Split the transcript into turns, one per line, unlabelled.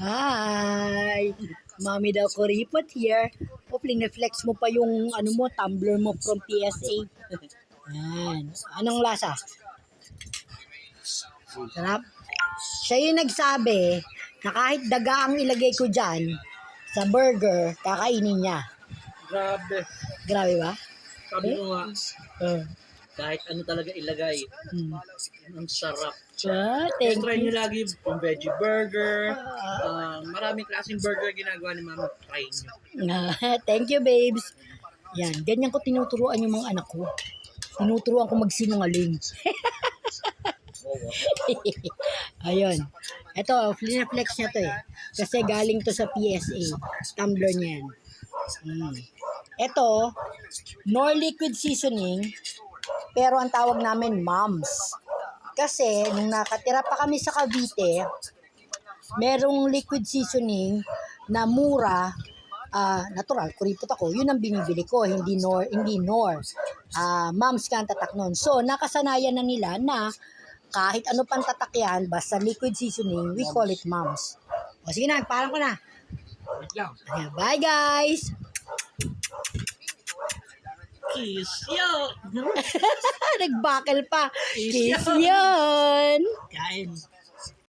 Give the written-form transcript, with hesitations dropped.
Hi! Mami daw kuripot here. Hopefully na-flex mo pa yung ano mo, tumbler mo from PSA. Yan. Anong lasa? Sarap. Siya yung nagsabi na kahit daga ang ilagay ko dyan sa burger, kakainin niya.
Grabe.
Grabe ba?
Sabi ko nga, kahit ano talaga ilagay, ang sarap.
Thank
Try
you.
nyo lagi yung veggie burger. Maraming klaseng burger ginagawa ni Mama. Try nyo.
Thank you, babes. Yan, ganyan ko tinuturuan yung mga anak ko. Tinuturuan ko magsinungaling. Ayun. Ito, flex niya to eh. Kasi galing to sa PSA. Tumbler niya yan. Ito, nor liquid seasoning, pero ang tawag namin moms. Kasi, nung nakatira pa kami sa Cavite, merong liquid seasoning na mura, natural, kuripot ako, yun ang binibili ko, hindi nor. Moms ka ang tatak nun. So, nakasanayan na nila na kahit ano pang tatak yan, basta liquid seasoning, we call it moms. O sige na, parang ko na.
Wait lang.
Bye guys!
Kiss yo!
Nagbakel pa. Kiss yun!
Kain.